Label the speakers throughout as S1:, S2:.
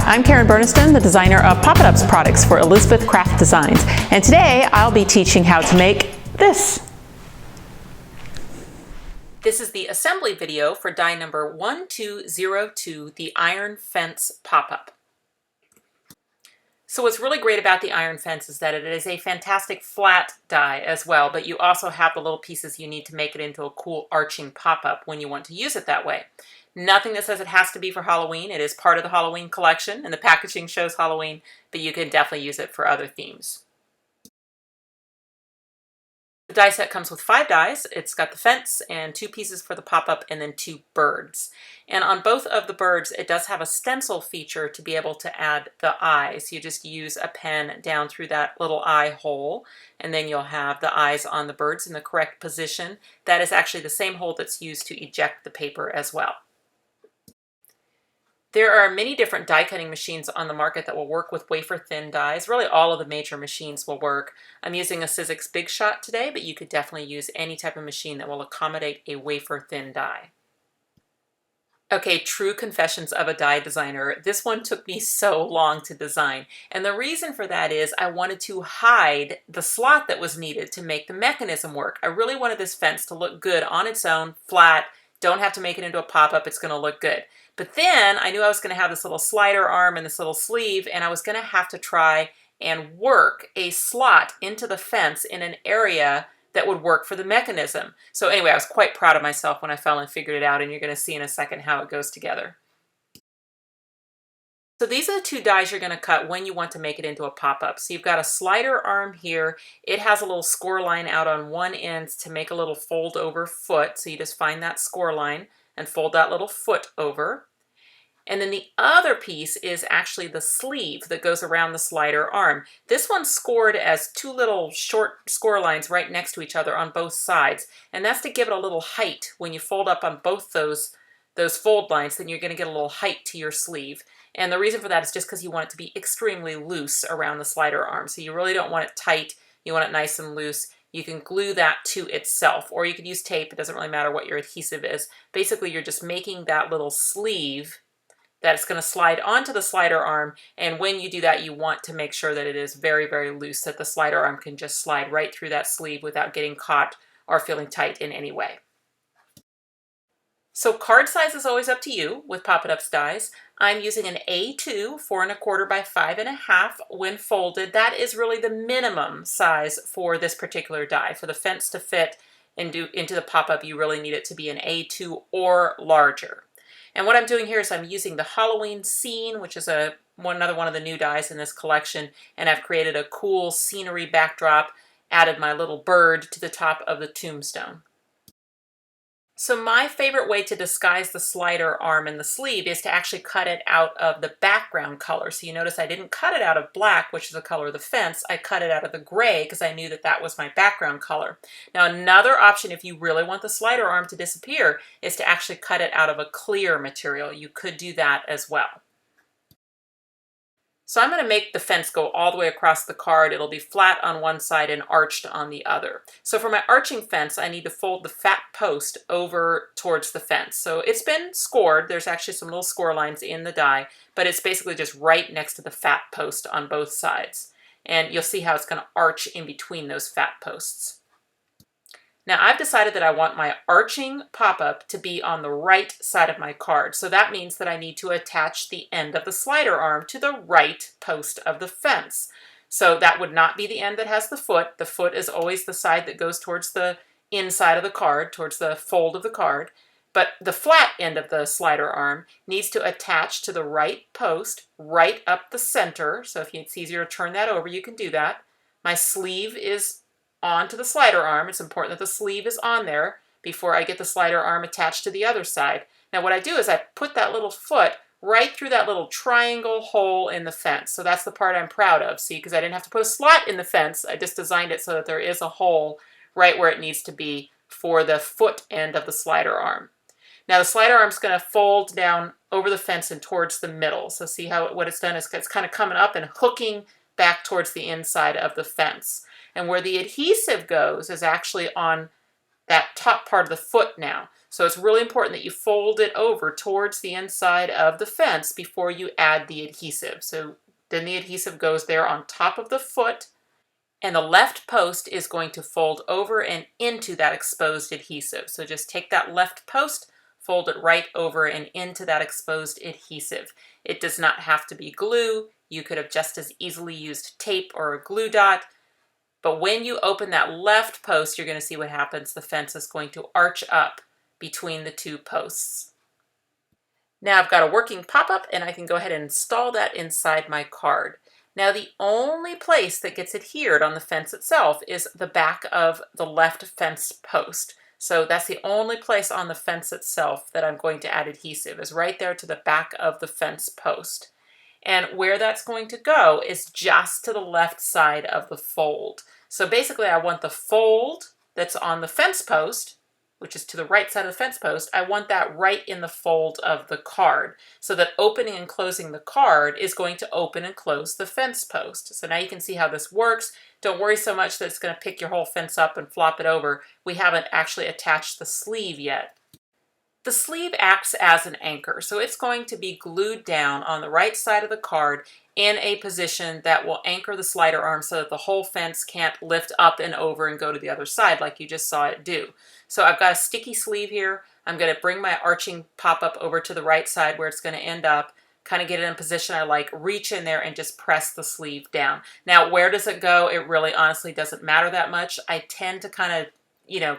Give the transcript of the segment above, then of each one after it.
S1: I'm Burniston, the designer of Pop-It-Ups products for Elizabeth Craft Designs, and today I'll be teaching how to make this. This is the assembly video for die number 1202, the Iron Fence Pop-Up. So what's really great about the Iron Fence is that it is a fantastic flat die as well, but you also have the little pieces you need to make it into a cool arching pop-up when you want to use it that way. Nothing that says it has to be for Halloween. It is part of the Halloween collection, and the packaging shows Halloween, but you can definitely use it for other themes. The die set comes with 5 dies. It's got the fence and 2 pieces for the pop-up and then 2 birds. And on both of the birds, it does have a stencil feature to be able to add the eyes. You just use a pen down through that little eye hole, and then you'll have the eyes on the birds in the correct position. That is actually the same hole that's used to eject the paper as well. There are many different die cutting machines on the market that will work with wafer thin dies. Really all of the major machines will work. I'm using a Sizzix Big Shot today, but you could definitely use any type of machine that will accommodate a wafer thin die. Okay, true confessions of a die designer. This one took me so long to design. And the reason for that is I wanted to hide the slot that was needed to make the mechanism work. I really wanted this fence to look good on its own, flat. Don't have to make it into a pop-up. It's going to look good. But then I knew I was going to have this little slider arm and this little sleeve, and I was going to have to try and work a slot into the fence in an area that would work for the mechanism. So anyway, I was quite proud of myself when I finally figured it out, and you're going to see in a second how it goes together. So these are the 2 dies you're going to cut when you want to make it into a pop-up. So you've got a slider arm here. It has a little score line out on one end to make a little fold over foot. So you just find that score line and fold that little foot over. And then the other piece is actually the sleeve that goes around the slider arm. This one's scored as 2 little short score lines right next to each other on both sides. And that's to give it a little height. When you fold up on both those fold lines, then you're going to get a little height to your sleeve. And the reason for that is just because you want it to be extremely loose around the slider arm. So you really don't want it tight. You want it nice and loose. You can glue that to itself, or you could use tape. It doesn't really matter what your adhesive is. Basically, you're just making that little sleeve that's going to slide onto the slider arm, and when you do that, you want to make sure that it is very, very loose, that the slider arm can just slide right through that sleeve without getting caught or feeling tight in any way. So card size is always up to you with Pop-It-Ups dies. I'm using an A2, 4 1/4 by 5 1/2 when folded. That is really the minimum size for this particular die. For the fence to fit into the pop-up, you really need it to be an A2 or larger. And what I'm doing here is I'm using the Halloween scene, which is another one of the new dies in this collection, and I've created a cool scenery backdrop, added my little bird to the top of the tombstone. So my favorite way to disguise the slider arm and the sleeve is to actually cut it out of the background color. So you notice I didn't cut it out of black, which is the color of the fence. I cut it out of the gray because I knew that that was my background color. Now another option, if you really want the slider arm to disappear, is to actually cut it out of a clear material. You could do that as well. So I'm going to make the fence go all the way across the card. It'll be flat on one side and arched on the other. So for my arching fence, I need to fold the fat post over towards the fence. So it's been scored. There's actually some little score lines in the die, but it's basically just right next to the fat post on both sides. And you'll see how it's going to arch in between those fat posts. Now I've decided that I want my arching pop-up to be on the right side of my card. So that means that I need to attach the end of the slider arm to the right post of the fence. So that would not be the end that has the foot. The foot is always the side that goes towards the inside of the card, towards the fold of the card. But the flat end of the slider arm needs to attach to the right post, right up the center. So if it's easier to turn that over, you can do that. My sleeve is onto the slider arm. It's important that the sleeve is on there before I get the slider arm attached to the other side. Now what I do is I put that little foot right through that little triangle hole in the fence. So that's the part I'm proud of. See, because I didn't have to put a slot in the fence. I just designed it so that there is a hole right where it needs to be for the foot end of the slider arm. Now the slider arm's going to fold down over the fence and towards the middle. So see how what it's done is it's kind of coming up and hooking back towards the inside of the fence. And where the adhesive goes is actually on that top part of the foot now. So it's really important that you fold it over towards the inside of the fence before you add the adhesive. So then the adhesive goes there on top of the foot, and the left post is going to fold over and into that exposed adhesive. So just take that left post, fold it right over and into that exposed adhesive. It does not have to be glue. You could have just as easily used tape or a glue dot. But when you open that left post, you're going to see what happens. The fence is going to arch up between the two posts. Now I've got a working pop-up, and I can go ahead and install that inside my card. Now the only place that gets adhered on the fence itself is the back of the left fence post. So that's the only place on the fence itself that I'm going to add adhesive, is right there to the back of the fence post. And where that's going to go is just to the left side of the fold. So basically I want the fold that's on the fence post, which is to the right side of the fence post, I want that right in the fold of the card, so that opening and closing the card is going to open and close the fence post. So now you can see how this works. Don't worry so much that it's going to pick your whole fence up and flop it over. We haven't actually attached the sleeve yet. The sleeve acts as an anchor, so it's going to be glued down on the right side of the card in a position that will anchor the slider arm so that the whole fence can't lift up and over and go to the other side like you just saw it do. So I've got a sticky sleeve here. I'm going to bring my arching pop-up over to the right side where it's going to end up, kind of get it in a position I like, reach in there and just press the sleeve down. Now, where does it go? It really honestly doesn't matter that much. I tend to kind of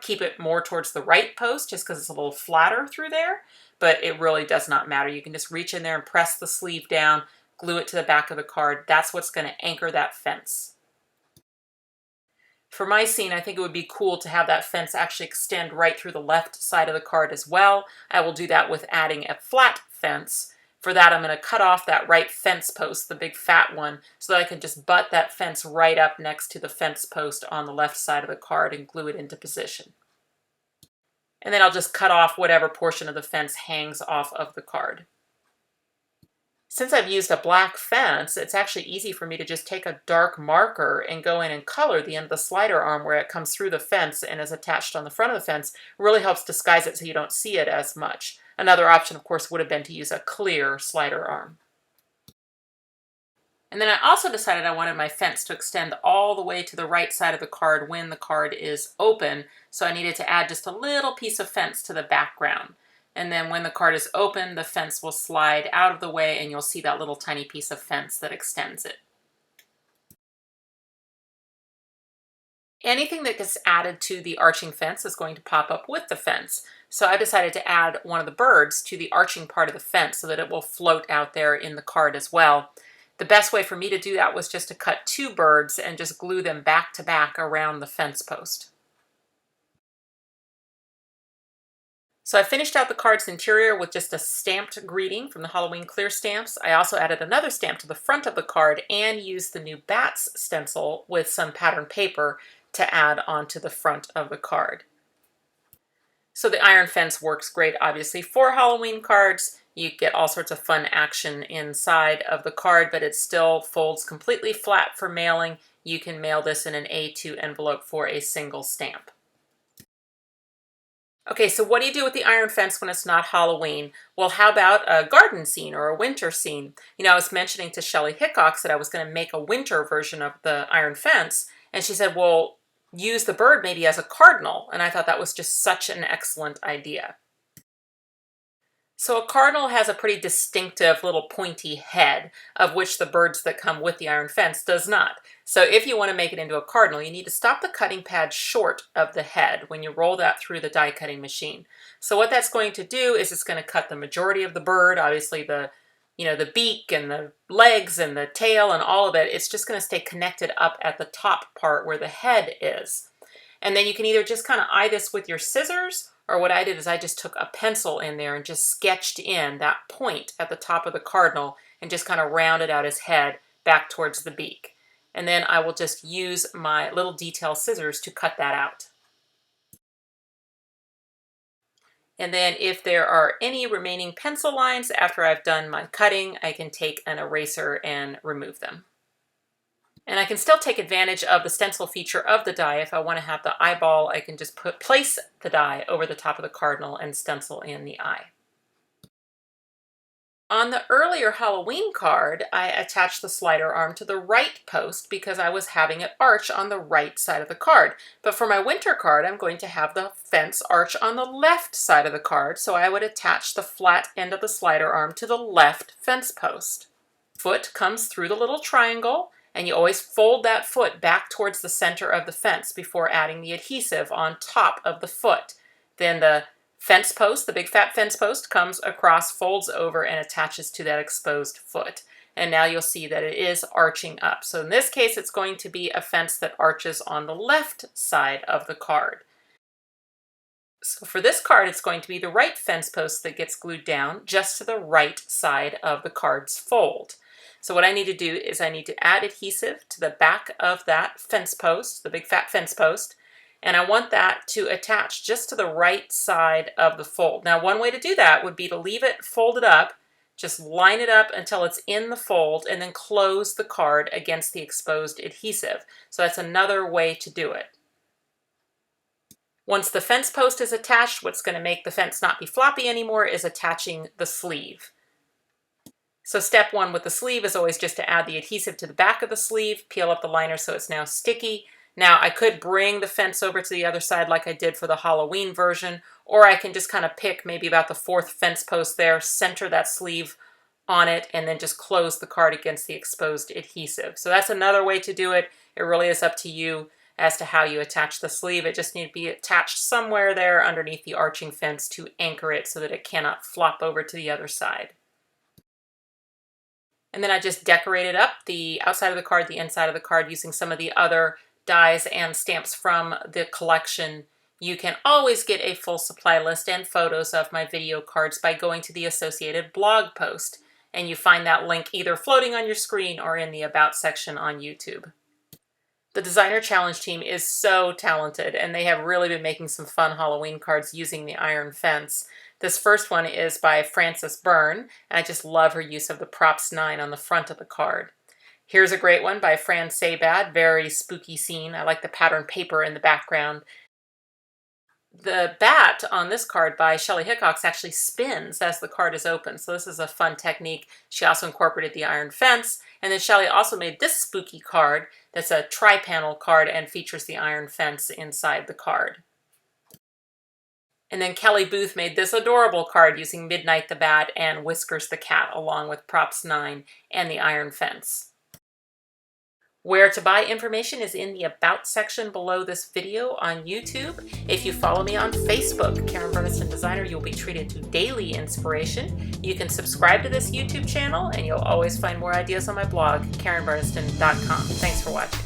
S1: keep it more towards the right post just because it's a little flatter through there, but it really does not matter. You can just reach in there and press the sleeve down, glue it to the back of the card. That's what's going to anchor that fence. For my scene, I think it would be cool to have that fence actually extend right through the left side of the card as well. I will do that with adding a flat fence. For that, I'm going to cut off that right fence post, the big fat one, so that I can just butt that fence right up next to the fence post on the left side of the card and glue it into position. And then I'll just cut off whatever portion of the fence hangs off of the card. Since I've used a black fence, it's actually easy for me to just take a dark marker and go in and color the end of the slider arm where it comes through the fence and is attached on the front of the fence. It really helps disguise it so you don't see it as much. Another option, of course, would have been to use a clear slider arm. And then I also decided I wanted my fence to extend all the way to the right side of the card when the card is open, so I needed to add just a little piece of fence to the background. And then when the card is open, the fence will slide out of the way and you'll see that little tiny piece of fence that extends it. Anything that gets added to the arching fence is going to pop up with the fence. So I decided to add one of the birds to the arching part of the fence so that it will float out there in the card as well. The best way for me to do that was just to cut two birds and just glue them back to back around the fence post. So I finished out the card's interior with just a stamped greeting from the Halloween clear stamps. I also added another stamp to the front of the card and used the new bats stencil with some pattern paper to add onto the front of the card. So the iron fence works great, obviously, for Halloween cards. You get all sorts of fun action inside of the card, but it still folds completely flat for mailing. You can mail this in an A2 envelope for a single stamp. Okay, so what do you do with the iron fence when it's not Halloween? Well, how about a garden scene or a winter scene? I was mentioning to Shelley Hickox that I was going to make a winter version of the iron fence, and she said, well, use the bird maybe as a cardinal, and I thought that was just such an excellent idea. So a cardinal has a pretty distinctive little pointy head, of which the birds that come with the iron fence does not. So if you want to make it into a cardinal, you need to stop the cutting pad short of the head when you roll that through the die cutting machine. So what that's going to do is it's going to cut the majority of the bird, obviously the beak and the legs and the tail and all of it. It's just going to stay connected up at the top part where the head is. And then you can either just kind of eye this with your scissors, or what I did is I just took a pencil in there and just sketched in that point at the top of the cardinal and just kind of rounded out his head back towards the beak. And then I will just use my little detail scissors to cut that out. And then if there are any remaining pencil lines after I've done my cutting, I can take an eraser and remove them. And I can still take advantage of the stencil feature of the die. If I want to have the eyeball, I can just place the die over the top of the cardinal and stencil in the eye. On the earlier Halloween card, I attached the slider arm to the right post because I was having it arch on the right side of the card. But for my winter card, I'm going to have the fence arch on the left side of the card, so I would attach the flat end of the slider arm to the left fence post. Foot comes through the little triangle, and you always fold that foot back towards the center of the fence before adding the adhesive on top of the foot. Then the fence post, the big fat fence post, comes across, folds over, and attaches to that exposed foot. And now you'll see that it is arching up. So in this case, it's going to be a fence that arches on the left side of the card. So for this card, it's going to be the right fence post that gets glued down just to the right side of the card's fold. So what I need to do is I need to add adhesive to the back of that fence post, the big fat fence post, and I want that to attach just to the right side of the fold. Now, one way to do that would be to leave it folded up, just line it up until it's in the fold, and then close the card against the exposed adhesive. So that's another way to do it. Once the fence post is attached, what's going to make the fence not be floppy anymore is attaching the sleeve. So step one with the sleeve is always just to add the adhesive to the back of the sleeve, peel up the liner so it's now sticky. Now I could bring the fence over to the other side like I did for the Halloween version, or I can just kind of pick maybe about the fourth fence post there, center that sleeve on it, and then just close the card against the exposed adhesive. So that's another way to do it. It really is up to you as to how you attach the sleeve. It just needs to be attached somewhere there underneath the arching fence to anchor it so that it cannot flop over to the other side. And then I just decorated up the outside of the card, the inside of the card, using some of the other dies and stamps from the collection. You can always get a full supply list and photos of my video cards by going to the associated blog post. And you find that link either floating on your screen or in the About section on YouTube. The Designer Challenge team is so talented, and they have really been making some fun Halloween cards using the iron fence. This first one is by Frances Byrne, and I just love her use of the props 9 on the front of the card. Here's a great one by Fran Sabad, very spooky scene. I like the pattern paper in the background. The bat on this card by Shelley Hickox actually spins as the card is open, so this is a fun technique. She also incorporated the iron fence, and then Shelley also made this spooky card that's a tri-panel card and features the iron fence inside the card. And then Kelly Booth made this adorable card using Midnight the Bat and Whiskers the Cat along with props 9 and the iron fence. Where to buy information is in the About section below this video on YouTube. If you follow me on Facebook, Karen Burniston Designer, you'll be treated to daily inspiration. You can subscribe to this YouTube channel and you'll always find more ideas on my blog, KarenBurniston.com. Thanks for watching.